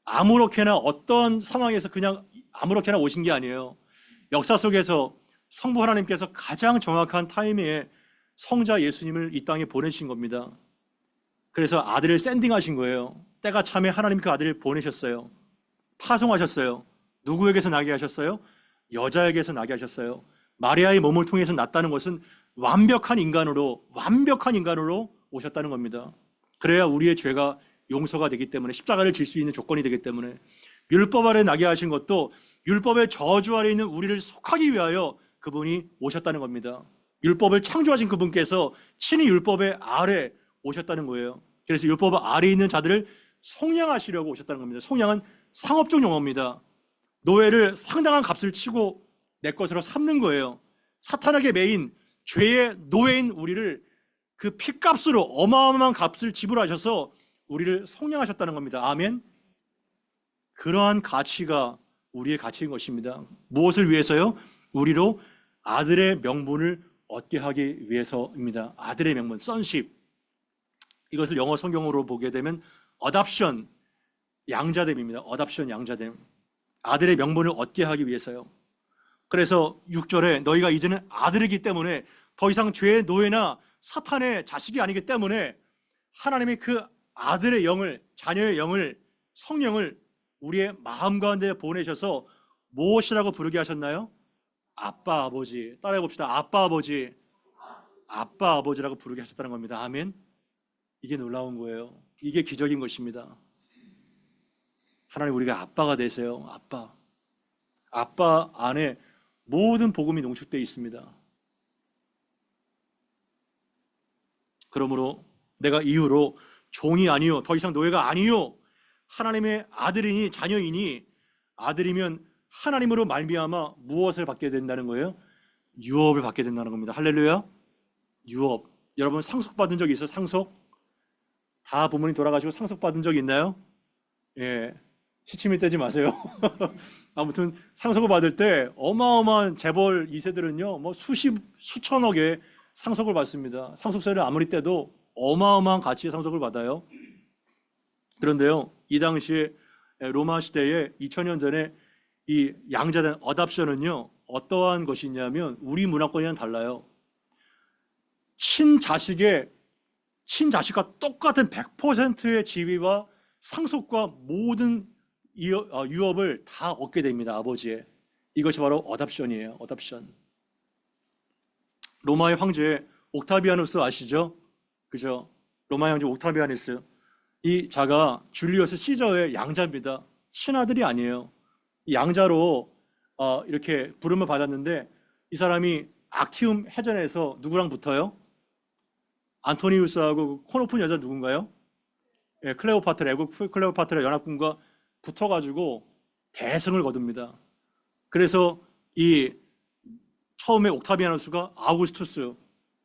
아무렇게나 어떤 상황에서 그냥 아무렇게나 오신 게 아니에요. 역사 속에서 성부 하나님께서 가장 정확한 타이밍에 성자 예수님을 이 땅에 보내신 겁니다. 그래서 아들을 샌딩하신 거예요. 때가 참에 하나님 그 아들을 보내셨어요. 파송하셨어요. 누구에게서 나게 하셨어요? 여자에게서 나게 하셨어요. 마리아의 몸을 통해서 났다는 것은 완벽한 인간으로 오셨다는 겁니다. 그래야 우리의 죄가 용서가 되기 때문에, 십자가를 질 수 있는 조건이 되기 때문에, 율법 아래 나게 하신 것도 율법의 저주 아래 있는 우리를 속하기 위하여 그분이 오셨다는 겁니다. 율법을 창조하신 그분께서 친히 율법의 아래 오셨다는 거예요. 그래서 율법 아래에 있는 자들을 속량하시려고 오셨다는 겁니다. 속량은 상업적 용어입니다. 노예를 상당한 값을 치고 내 것으로 삼는 거예요. 사탄에게 매인 죄의 노예인 우리를 그 피값으로 어마어마한 값을 지불하셔서 우리를 속량하셨다는 겁니다. 아멘. 그러한 가치가 우리의 가치인 것입니다. 무엇을 위해서요? 우리로 아들의 명분을 얻게 하기 위해서입니다. 아들의 명분, sonship. 이것을 영어 성경으로 보게 되면 adoption, 양자됨입니다. adoption, 양자됨. 아들의 명분을 얻게 하기 위해서요. 그래서 6절에 너희가 이제는 아들이기 때문에 더 이상 죄의 노예나 사탄의 자식이 아니기 때문에 하나님이 그 아들의 영을, 자녀의 영을, 성령을 우리의 마음 가운데 보내셔서 무엇이라고 부르게 하셨나요? 아빠, 아버지. 따라해 봅시다. 아빠, 아버지. 아빠, 아버지라고 부르게 하셨다는 겁니다. 아멘. 이게 놀라운 거예요. 이게 기적인 것입니다. 하나님 우리가 아빠가 되세요. 아빠. 아빠 안에 모든 복음이 농축되어 있습니다. 그러므로 내가 이후로 종이 아니요, 더 이상 노예가 아니요, 하나님의 아들이니 자녀이니, 아들이면 하나님으로 말미암아 무엇을 받게 된다는 거예요? 유업을 받게 된다는 겁니다. 할렐루야. 유업. 여러분 상속받은 적 있어요? 상속? 다 부모님 돌아가시고 상속받은 적 있나요? 예. 시침이 떼지 마세요. 아무튼 상속을 받을 때 어마어마한 재벌 2세들은요, 뭐 수천억의 상속을 받습니다. 상속세를 아무리 떼도 어마어마한 가치의 상속을 받아요. 그런데요, 이 당시에 로마 시대에 2000년 전에 이 양자된 어답션은요, 어떠한 것이냐면 우리 문화권이랑 달라요. 친자식과 똑같은 100%의 지위와 상속과 모든 유업을 다 얻게 됩니다. 아버지의. 이것이 바로 어답션이에요. 어답션. 로마의 황제 옥타비아누스 아시죠? 그죠? 로마의 황제 옥타비아누스. 이 자가 줄리어스 시저의 양자입니다. 친아들이 아니에요. 이 양자로 이렇게 부름을 받았는데 이 사람이 악티움 해전에서 누구랑 붙어요? 안토니우스하고 코 높은 여자 누군가요? 예, 클레오파트라, 애국 클레오파트라 연합군과 붙어가지고 대승을 거둡니다. 그래서 이 처음에 옥타비아누스가 아우구스투스,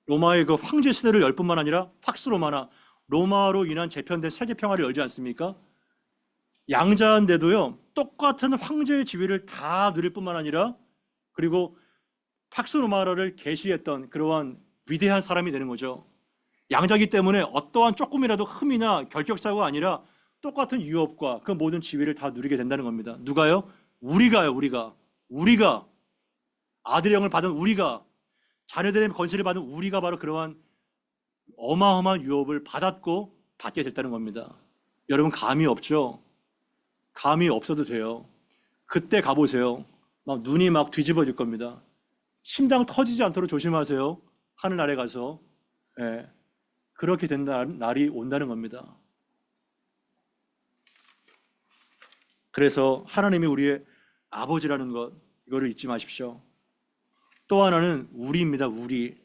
로마의 그 황제 시대를 열 뿐만 아니라 팍스 로마나 로마로 인한 재편된 세계 평화를 열지 않습니까? 양자인데도요, 똑같은 황제의 지위를 다 누릴 뿐만 아니라 그리고 팍스 로마를 계시했던 그러한 위대한 사람이 되는 거죠. 양자기 때문에 어떠한 조금이라도 흠이나 결격사고가 아니라 똑같은 유업과 그 모든 지위를 다 누리게 된다는 겁니다. 누가요? 우리가요. 우리가 아들의 영을 받은 우리가, 자녀들의 건실을 받은 우리가 바로 그러한 어마어마한 유업을 받았고 받게 됐다는 겁니다. 여러분 감이 없죠? 감이 없어도 돼요. 그때 가보세요. 막 눈이 막 뒤집어질 겁니다. 심장 터지지 않도록 조심하세요. 하늘 아래 가서. 예. 그렇게 된 날이 온다는 겁니다. 그래서 하나님이 우리의 아버지라는 것, 이거를 잊지 마십시오. 또 하나는 우리입니다. 우리.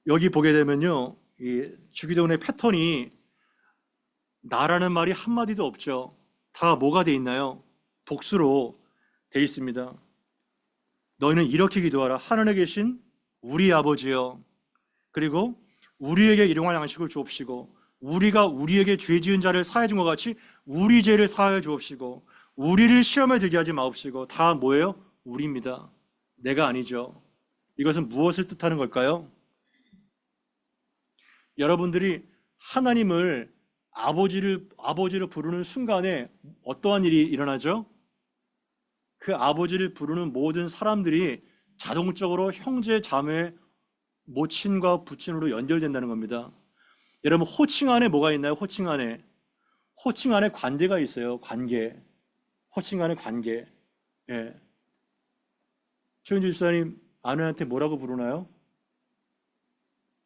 여기 보게 되면요, 이 주기도문의 패턴이 나라는 말이 한마디도 없죠. 다 뭐가 돼 있나요? 복수로 돼 있습니다. 너희는 이렇게 기도하라. 하늘에 계신 우리 아버지여. 그리고 우리에게 일용할 양식을 주옵시고 우리가 우리에게 죄 지은 자를 사하여 준 것 같이 우리 죄를 사하여 주옵시고 우리를 시험에 들게 하지 마옵시고. 다 뭐예요? 우리입니다. 내가 아니죠. 이것은 무엇을 뜻하는 걸까요? 여러분들이 하나님을 아버지를 부르는 순간에 어떠한 일이 일어나죠? 그 아버지를 부르는 모든 사람들이 자동적으로 형제, 자매, 모친과 부친으로 연결된다는 겁니다. 여러분 호칭 안에 뭐가 있나요? 호칭 안에 관계가 있어요. 관계. 호칭 안에 관계. 예. 최은주 집사님 아내한테 뭐라고 부르나요?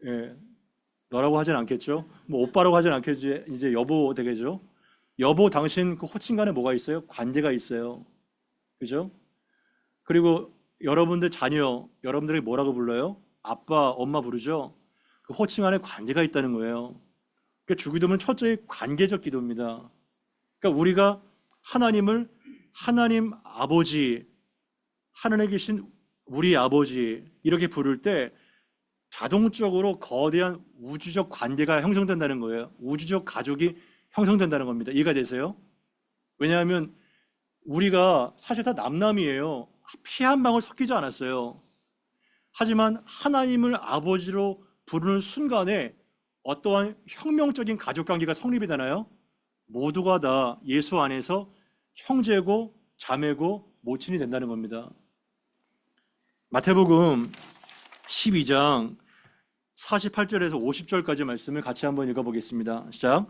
예. 너라고 하진 않겠죠? 뭐 오빠라고 하진 않겠지. 이제 여보 되겠죠? 여보 당신 그 호칭 간에 뭐가 있어요? 관계가 있어요. 그죠? 그리고 여러분들 자녀, 여러분들에게 뭐라고 불러요? 아빠, 엄마 부르죠? 그 호칭 안에 관계가 있다는 거예요. 그러니까 주기도는 첫째 관계적 기도입니다. 그러니까 우리가 하나님을 하나님 아버지, 하늘에 계신 우리 아버지 이렇게 부를 때 자동적으로 거대한 우주적 관계가 형성된다는 거예요. 우주적 가족이 형성된다는 겁니다. 이해가 되세요? 왜냐하면 우리가 사실 다 남남이에요. 피 한 방울 섞이지 않았어요. 하지만 하나님을 아버지로 부르는 순간에 어떠한 혁명적인 가족관계가 성립이 되나요? 모두가 다 예수 안에서 형제고 자매고 모친이 된다는 겁니다. 마태복음 12장 48절에서 50절까지 말씀을 같이 한번 읽어보겠습니다. 시작.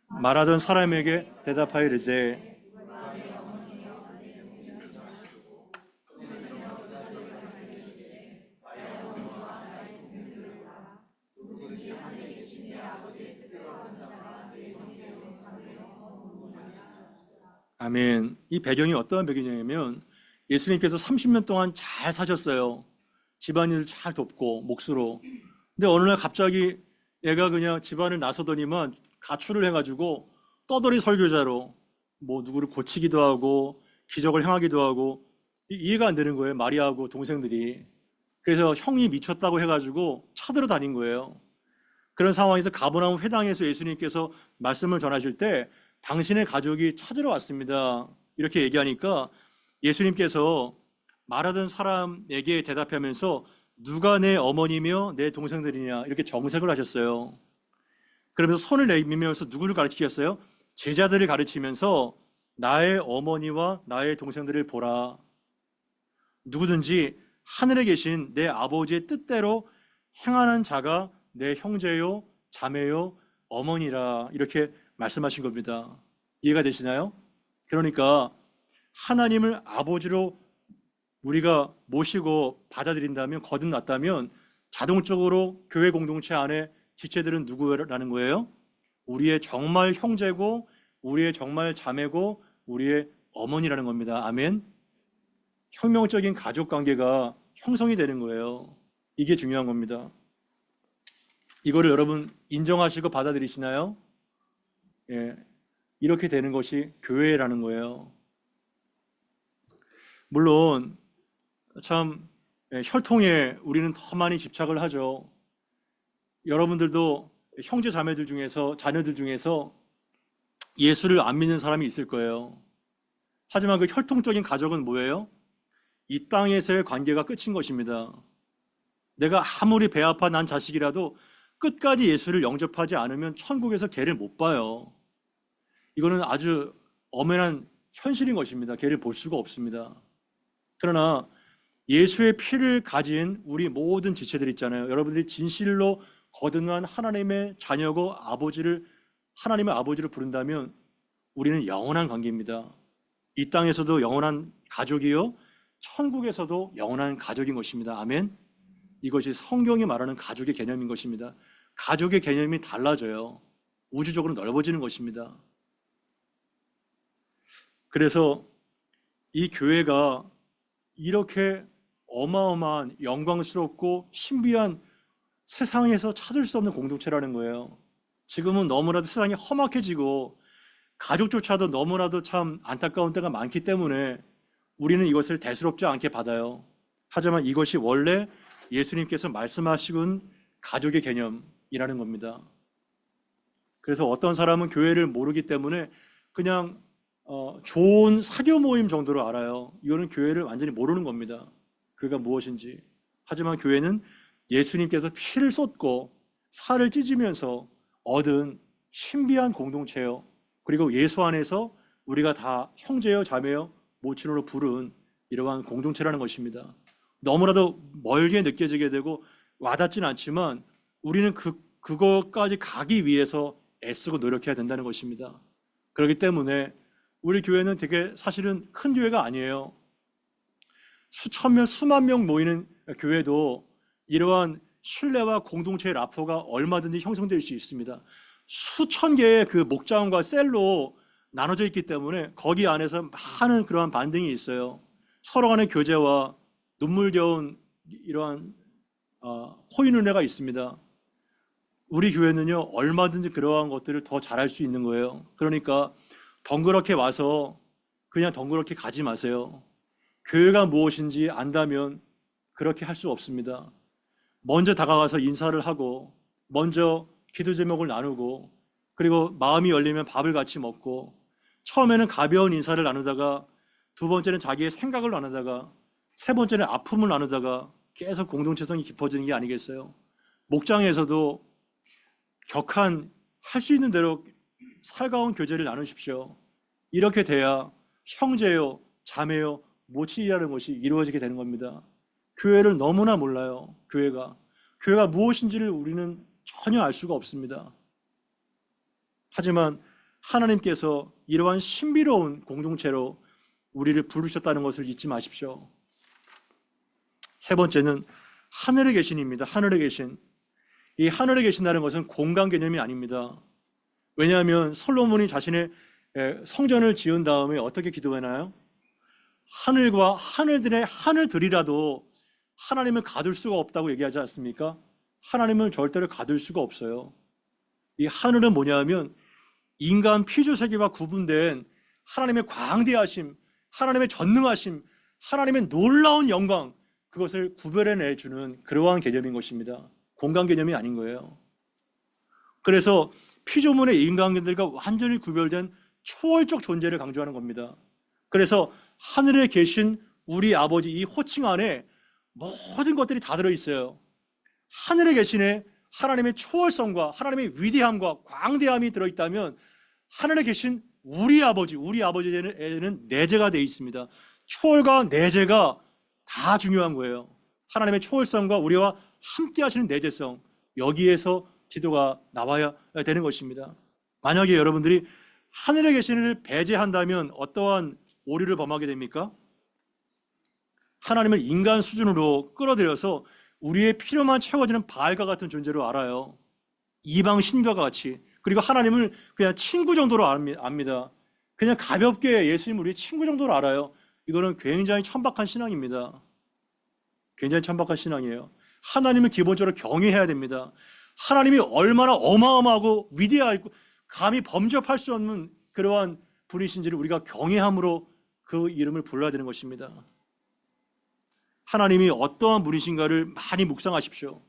말하던 사람에게 대답하여 이르되 아멘. 이 배경이 어떠한 배경이냐면 예수님께서 30년 동안 잘 사셨어요. 집안일을 잘 돕고 몫으로. 근데 어느 날 갑자기 얘가 그냥 집안을 나서더니만 가출을 해가지고 떠돌이 설교자로 뭐 누구를 고치기도 하고 기적을 행하기도 하고 이해가 안 되는 거예요. 마리아하고 동생들이. 그래서 형이 미쳤다고 해가지고 찾으러 다닌 거예요. 그런 상황에서 가버나움 회당에서 예수님께서 말씀을 전하실 때 당신의 가족이 찾으러 왔습니다. 이렇게 얘기하니까 예수님께서 말하던 사람에게 대답하면서 누가 내 어머니며 내 동생들이냐 이렇게 정색을 하셨어요. 그러면서 손을 내밀면서 누구를 가르치겠어요? 제자들을 가르치면서 나의 어머니와 나의 동생들을 보라. 누구든지 하늘에 계신 내 아버지의 뜻대로 행하는 자가 내 형제요, 자매요, 어머니라 이렇게 말씀하신 겁니다. 이해가 되시나요? 그러니까 하나님을 아버지로 우리가 모시고 받아들인다면, 거듭났다면 자동적으로 교회 공동체 안에 지체들은 누구라는 거예요? 우리의 정말 형제고 우리의 정말 자매고 우리의 어머니라는 겁니다. 아멘. 혁명적인 가족 관계가 형성이 되는 거예요. 이게 중요한 겁니다. 이거를 여러분 인정하시고 받아들이시나요? 예, 이렇게 되는 것이 교회라는 거예요. 물론 참 혈통에 우리는 더 많이 집착을 하죠. 여러분들도 형제 자매들 중에서 자녀들 중에서 예수를 안 믿는 사람이 있을 거예요. 하지만 그 혈통적인 가족은 뭐예요? 이 땅에서의 관계가 끝인 것입니다. 내가 아무리 배 아파 난 자식이라도 끝까지 예수를 영접하지 않으면 천국에서 걔를 못 봐요. 이거는 아주 엄연한 현실인 것입니다. 걔를 볼 수가 없습니다. 그러나 예수의 피를 가진 우리 모든 지체들 있잖아요. 여러분들이 진실로 거듭난 하나님의 자녀고 하나님의 아버지를 부른다면 우리는 영원한 관계입니다. 이 땅에서도 영원한 가족이요, 천국에서도 영원한 가족인 것입니다. 아멘. 이것이 성경이 말하는 가족의 개념인 것입니다. 가족의 개념이 달라져요. 우주적으로 넓어지는 것입니다. 그래서 이 교회가 이렇게 어마어마한 영광스럽고 신비한 세상에서 찾을 수 없는 공동체라는 거예요. 지금은 너무나도 세상이 험악해지고 가족조차도 너무나도 참 안타까운 때가 많기 때문에 우리는 이것을 대수롭지 않게 받아요. 하지만 이것이 원래 예수님께서 말씀하신 가족의 개념이라는 겁니다. 그래서 어떤 사람은 교회를 모르기 때문에 그냥 좋은 사교 모임 정도로 알아요. 이거는 교회를 완전히 모르는 겁니다. 그가 무엇인지. 하지만 교회는 예수님께서 피를 쏟고 살을 찢으면서 얻은 신비한 공동체요. 그리고 예수 안에서 우리가 다 형제요, 자매요, 모친으로 부른 이러한 공동체라는 것입니다. 너무나도 멀게 느껴지게 되고 와닿지는 않지만 우리는 그것까지 가기 위해서 애쓰고 노력해야 된다는 것입니다. 그렇기 때문에 우리 교회는 되게 사실은 큰 교회가 아니에요. 수천 명, 수만 명 모이는 교회도 이러한 신뢰와 공동체의 라포가 얼마든지 형성될 수 있습니다. 수천 개의 그 목장과 셀로 나눠져 있기 때문에 거기 안에서 많은 그러한 반등이 있어요. 서로 간의 교제와 눈물겨운 이러한 호의눈회가 있습니다. 우리 교회는요 얼마든지 그러한 것들을 더 잘할 수 있는 거예요. 그러니까 덩그렇게 와서 그냥 덩그렇게 가지 마세요. 교회가 무엇인지 안다면 그렇게 할 수 없습니다. 먼저 다가가서 인사를 하고, 먼저 기도 제목을 나누고, 그리고 마음이 열리면 밥을 같이 먹고, 처음에는 가벼운 인사를 나누다가, 두 번째는 자기의 생각을 나누다가, 세 번째는 아픔을 나누다가 계속 공동체성이 깊어지는 게 아니겠어요? 목장에서도 격한 할 수 있는 대로 살가운 교제를 나누십시오. 이렇게 돼야 형제요, 자매요, 모친이라는 것이 이루어지게 되는 겁니다. 교회를 너무나 몰라요. 교회가 무엇인지를 우리는 전혀 알 수가 없습니다. 하지만 하나님께서 이러한 신비로운 공동체로 우리를 부르셨다는 것을 잊지 마십시오. 세 번째는 하늘에 계신입니다. 하늘에 계신. 이 하늘에 계신다는 것은 공간 개념이 아닙니다. 왜냐하면 솔로몬이 자신의 성전을 지은 다음에 어떻게 기도하나요? 하늘과 하늘들의 하늘들이라도 하나님을 가둘 수가 없다고 얘기하지 않습니까? 하나님을 절대로 가둘 수가 없어요. 이 하늘은 뭐냐면 인간 피조세계와 구분된 하나님의 광대하심, 하나님의 전능하심, 하나님의 놀라운 영광, 그것을 구별해내주는 그러한 개념인 것입니다. 공간 개념이 아닌 거예요. 그래서 피조물의 인간들과 완전히 구별된 초월적 존재를 강조하는 겁니다. 그래서 하늘에 계신 우리 아버지, 이 호칭 안에 모든 것들이 다 들어있어요. 하늘에 계신에 하나님의 초월성과 하나님의 위대함과 광대함이 들어있다면 하늘에 계신 우리 아버지에는 내재가 되어 있습니다. 초월과 내재가 다 중요한 거예요. 하나님의 초월성과 우리와 함께 하시는 내재성, 여기에서 기도가 나와야 되는 것입니다. 만약에 여러분들이 하늘에 계신 이를 배제한다면 어떠한 오류를 범하게 됩니까? 하나님을 인간 수준으로 끌어들여서 우리의 필요만 채워지는 바알과 같은 존재로 알아요. 이방 신과 같이. 그리고 하나님을 그냥 친구 정도로 압니다. 그냥 가볍게 예수님 우리 친구 정도로 알아요. 이거는 굉장히 천박한 신앙입니다. 굉장히 천박한 신앙이에요. 하나님을 기본적으로 경외해야 됩니다. 하나님이 얼마나 어마어마하고 위대하고 감히 범접할 수 없는 그러한 분이신지를 우리가 경외함으로 그 이름을 불러야 되는 것입니다. 하나님이 어떠한 분이신가를 많이 묵상하십시오.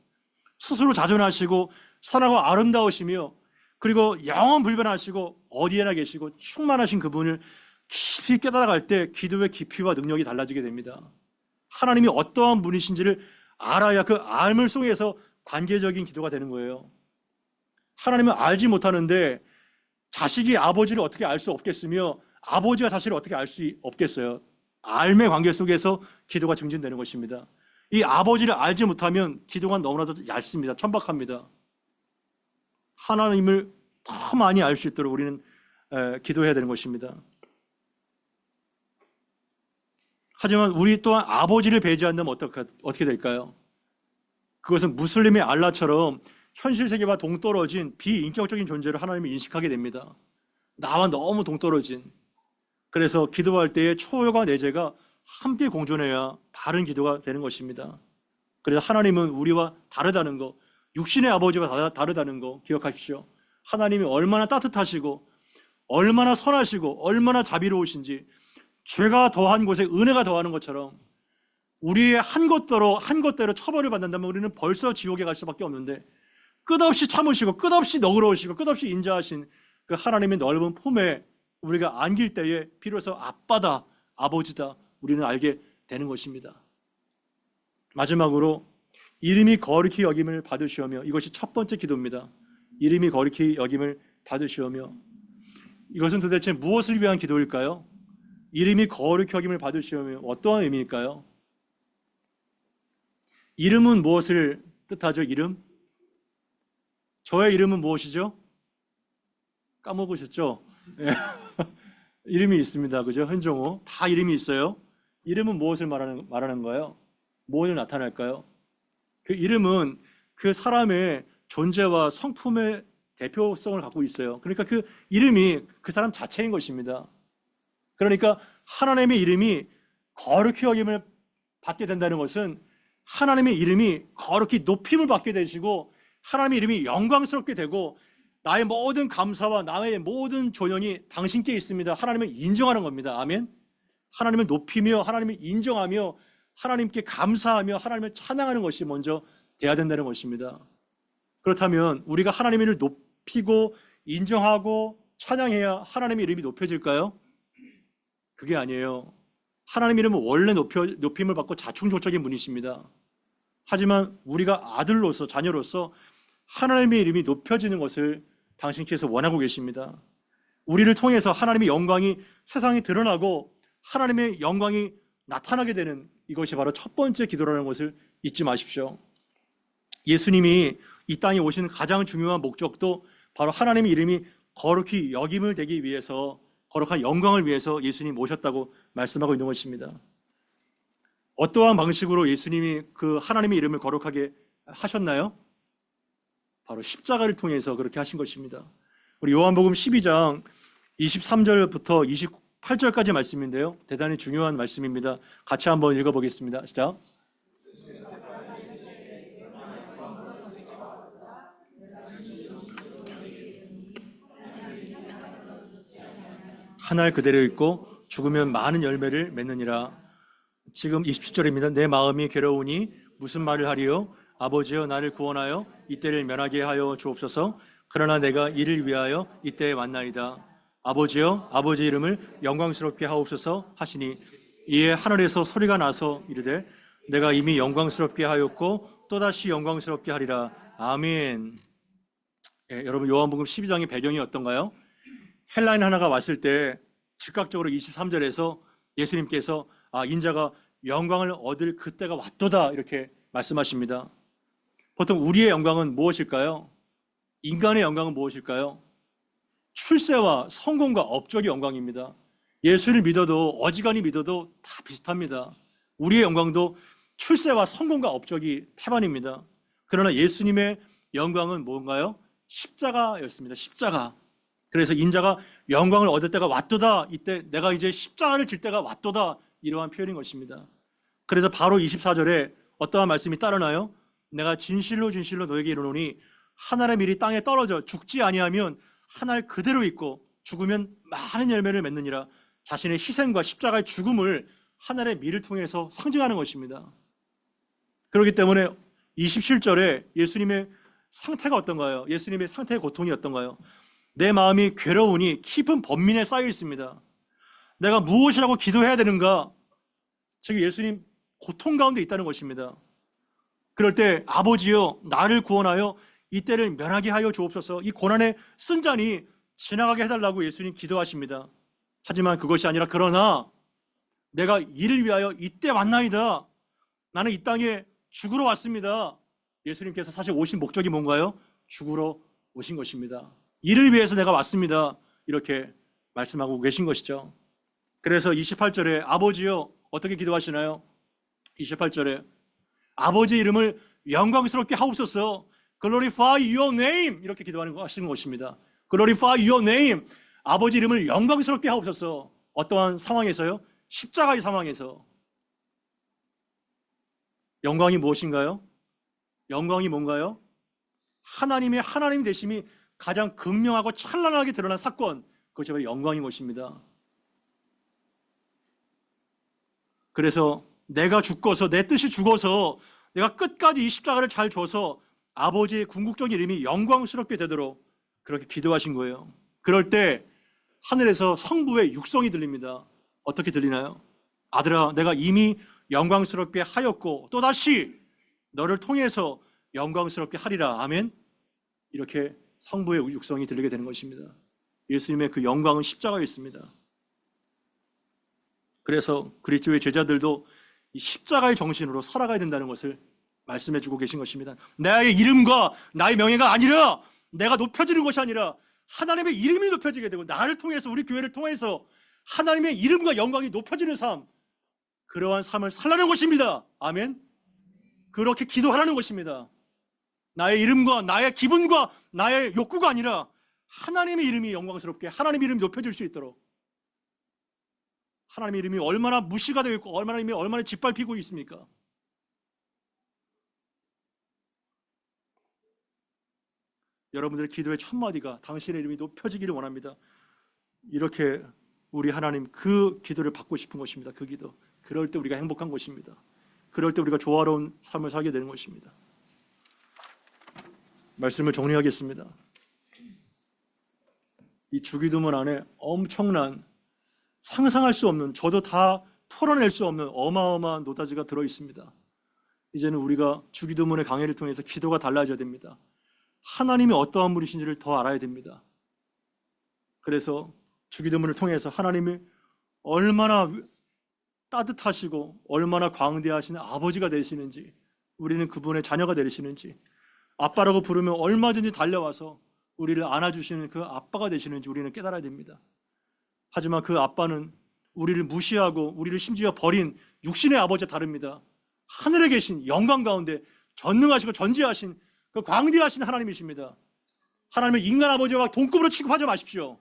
스스로 자존하시고 선하고 아름다우시며 그리고 영원불변하시고 어디에나 계시고 충만하신 그분을 깊이 깨달아갈 때 기도의 깊이와 능력이 달라지게 됩니다. 하나님이 어떠한 분이신지를 알아야 그 알물 속에서 관계적인 기도가 되는 거예요. 하나님을 알지 못하는데 자식이 아버지를 어떻게 알 수 없겠으며 아버지가 자식을 어떻게 알 수 없겠어요. 알매 관계 속에서 기도가 증진되는 것입니다. 이 아버지를 알지 못하면 기도가 너무나도 얇습니다. 천박합니다. 하나님을 더 많이 알 수 있도록 우리는 기도해야 되는 것입니다. 하지만 우리 또한 아버지를 배제한다면 어떻게 될까요? 그것은 무슬림의 알라처럼 현실 세계와 동떨어진 비인격적인 존재를 하나님이 인식하게 됩니다. 나와 너무 동떨어진. 그래서 기도할 때에 초월과 내재가 함께 공존해야 바른 기도가 되는 것입니다. 그래서 하나님은 우리와 다르다는 거, 육신의 아버지와 다르다는 거 기억하십시오. 하나님이 얼마나 따뜻하시고 얼마나 선하시고 얼마나 자비로우신지, 죄가 더한 곳에 은혜가 더하는 것처럼 우리의 한 것대로 처벌을 받는다면 우리는 벌써 지옥에 갈 수밖에 없는데, 끝없이 참으시고 끝없이 너그러우시고 끝없이 인자하신 그 하나님의 넓은 품에 우리가 안길 때에 비로소 아빠다, 아버지다 우리는 알게 되는 것입니다. 마지막으로 이름이 거룩히 여김을 받으시오며, 이것이 첫 번째 기도입니다. 이름이 거룩히 여김을 받으시오며, 이것은 도대체 무엇을 위한 기도일까요? 이름이 거룩히 여김을 받으시오며 어떠한 의미일까요? 이름은 무엇을 뜻하죠? 이름? 저의 이름은 무엇이죠? 까먹으셨죠? 네. 이름이 있습니다. 그죠? 현종호. 다 이름이 있어요. 이름은 무엇을 말하는 거예요? 무엇을 나타낼까요? 그 이름은 그 사람의 존재와 성품의 대표성을 갖고 있어요. 그러니까 그 이름이 그 사람 자체인 것입니다. 그러니까 하나님의 이름이 거룩히 여김을 받게 된다는 것은 하나님의 이름이 거룩히 높임을 받게 되시고 하나님의 이름이 영광스럽게 되고 나의 모든 감사와 나의 모든 존영이 당신께 있습니다. 하나님을 인정하는 겁니다. 아멘. 하나님을 높이며 하나님을 인정하며 하나님께 감사하며 하나님을 찬양하는 것이 먼저 돼야 된다는 것입니다. 그렇다면 우리가 하나님을 높이고 인정하고 찬양해야 하나님의 이름이 높여질까요? 그게 아니에요. 하나님 이름은 원래 높임을 받고 자충조적인 분이십니다. 하지만 우리가 아들로서 자녀로서 하나님의 이름이 높여지는 것을 당신께서 원하고 계십니다. 우리를 통해서 하나님의 영광이 세상에 드러나고 하나님의 영광이 나타나게 되는 이것이 바로 첫 번째 기도라는 것을 잊지 마십시오. 예수님이 이 땅에 오시는 가장 중요한 목적도 바로 하나님의 이름이 거룩히 여김을 되기 위해서, 거룩한 영광을 위해서 예수님이 오셨다고 말씀하고 있는 것입니다. 어떠한 방식으로 예수님이 그 하나님의 이름을 거룩하게 하셨나요? 바로 십자가를 통해서 그렇게 하신 것입니다. 우리 요한복음 12장 23절부터 28절까지 말씀인데요. 대단히 중요한 말씀입니다. 같이 한번 읽어보겠습니다. 시작. 한 알 그대로 있고 죽으면 많은 열매를 맺느니라. 지금 27절입니다. 내 마음이 괴로우니 무슨 말을 하리요? 아버지여 나를 구원하여 이때를 면하게 하여 주옵소서. 그러나 내가 이를 위하여 이때에 만나리다. 아버지여 아버지 이름을 영광스럽게 하옵소서 하시니 이에 하늘에서 소리가 나서 이르되 내가 이미 영광스럽게 하였고 또다시 영광스럽게 하리라. 아멘. 여러분 요한복음 12장의 배경이 어떤가요? 헬라인 하나가 왔을 때 즉각적으로 23절에서 예수님께서 인자가 영광을 얻을 그때가 왔도다 이렇게 말씀하십니다. 보통 우리의 영광은 무엇일까요? 인간의 영광은 무엇일까요? 출세와 성공과 업적의 영광입니다. 예수를 믿어도 어지간히 믿어도 다 비슷합니다. 우리의 영광도 출세와 성공과 업적이 태반입니다. 그러나 예수님의 영광은 뭔가요? 십자가였습니다. 십자가. 그래서 인자가 영광을 얻을 때가 왔도다. 이때 내가 이제 십자가를 질 때가 왔도다. 이러한 표현인 것입니다. 그래서 바로 24절에 어떠한 말씀이 따르나요? 내가 진실로 진실로 너에게 이르노니 한 알의 밀이 땅에 떨어져 죽지 아니하면 한 알 그대로 있고 죽으면 많은 열매를 맺느니라. 자신의 희생과 십자가의 죽음을 한 알의 밀을 통해서 상징하는 것입니다. 그렇기 때문에 27절에 예수님의 상태가 어떤가요? 예수님의 상태의 고통이 어떤가요? 내 마음이 괴로우니 깊은 번민에 쌓여 있습니다. 내가 무엇이라고 기도해야 되는가? 즉 예수님 고통 가운데 있다는 것입니다. 그럴 때 아버지여 나를 구원하여 이때를 면하게 하여 주옵소서. 이 고난의 쓴잔이 지나가게 해달라고 예수님 기도하십니다. 하지만 그것이 아니라 그러나 내가 이를 위하여 이때 만나이다. 나는 이 땅에 죽으러 왔습니다. 예수님께서 사실 오신 목적이 뭔가요? 죽으러 오신 것입니다. 이를 위해서 내가 왔습니다. 이렇게 말씀하고 계신 것이죠. 그래서 28절에 아버지여 어떻게 기도하시나요? 28절에 아버지 이름을 영광스럽게 하옵소서. Glorify your name. 이렇게 하시는 것입니다. Glorify your name. 아버지 이름을 영광스럽게 하옵소서. 어떠한 상황에서요? 십자가의 상황에서. 영광이 무엇인가요? 영광이 뭔가요? 하나님의 하나님 되심이 가장 극명하고 찬란하게 드러난 사건, 그것이 바로 영광인 것입니다. 그래서 내가 죽고서 내 뜻이 죽어서 내가 끝까지 이 십자가를 잘 줘서 아버지의 궁극적인 이름이 영광스럽게 되도록 그렇게 기도하신 거예요. 그럴 때 하늘에서 성부의 육성이 들립니다. 어떻게 들리나요? 아들아 내가 이미 영광스럽게 하였고 또다시 너를 통해서 영광스럽게 하리라. 아멘. 이렇게 성부의 육성이 들리게 되는 것입니다. 예수님의 그 영광은 십자가에 있습니다. 그래서 그리스도의 제자들도 이 십자가의 정신으로 살아가야 된다는 것을 말씀해 주고 계신 것입니다. 나의 이름과 나의 명예가 아니라 내가 높여지는 것이 아니라 하나님의 이름이 높여지게 되고 나를 통해서 우리 교회를 통해서 하나님의 이름과 영광이 높여지는 삶, 그러한 삶을 살라는 것입니다. 아멘. 그렇게 기도하라는 것입니다. 나의 이름과 나의 기분과 나의 욕구가 아니라 하나님의 이름이 영광스럽게 하나님의 이름이 높여질 수 있도록. 하나님의 이름이 얼마나 무시가 되어 있고 얼마나 짓밟히고 있습니까? 여러분들의 기도의 첫마디가 당신의 이름이 높여지기를 원합니다. 이렇게 우리 하나님 그 기도를 받고 싶은 것입니다. 그 기도. 그럴 때 우리가 행복한 것입니다. 그럴 때 우리가 조화로운 삶을 살게 되는 것입니다. 말씀을 정리하겠습니다. 이 주기도문 안에 엄청난 상상할 수 없는, 저도 다 털어낼 수 없는 어마어마한 노다지가 들어있습니다. 이제는 우리가 주기도문의 강해를 통해서 기도가 달라져야 됩니다. 하나님이 어떠한 분이신지를 더 알아야 됩니다. 그래서 주기도문을 통해서 하나님이 얼마나 따뜻하시고 얼마나 광대하신 아버지가 되시는지, 우리는 그분의 자녀가 되시는지, 아빠라고 부르면 얼마든지 달려와서 우리를 안아주시는 그 아빠가 되시는지 우리는 깨달아야 됩니다. 하지만 그 아빠는 우리를 무시하고 우리를 심지어 버린 육신의 아버지와 다릅니다. 하늘에 계신 영광 가운데 전능하시고 전지하신 그 광대하신 하나님이십니다. 하나님의 인간 아버지와 동급으로 취급하지 마십시오.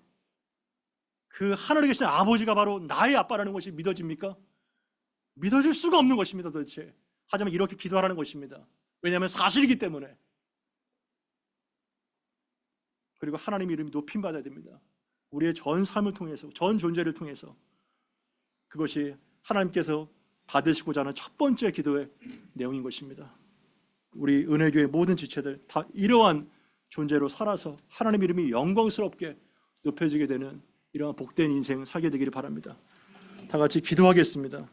그 하늘에 계신 아버지가 바로 나의 아빠라는 것이 믿어집니까? 믿어질 수가 없는 것입니다, 도대체. 하지만 이렇게 기도하라는 것입니다. 왜냐하면 사실이기 때문에. 그리고 하나님의 이름이 높임받아야 됩니다. 우리의 전 삶을 통해서, 전 존재를 통해서. 그것이 하나님께서 받으시고자 하는 첫 번째 기도의 내용인 것입니다. 우리 은혜교회 모든 지체들 다 이러한 존재로 살아서 하나님의 이름이 영광스럽게 높여지게 되는 이러한 복된 인생 살게 되기를 바랍니다. 다 같이 기도하겠습니다.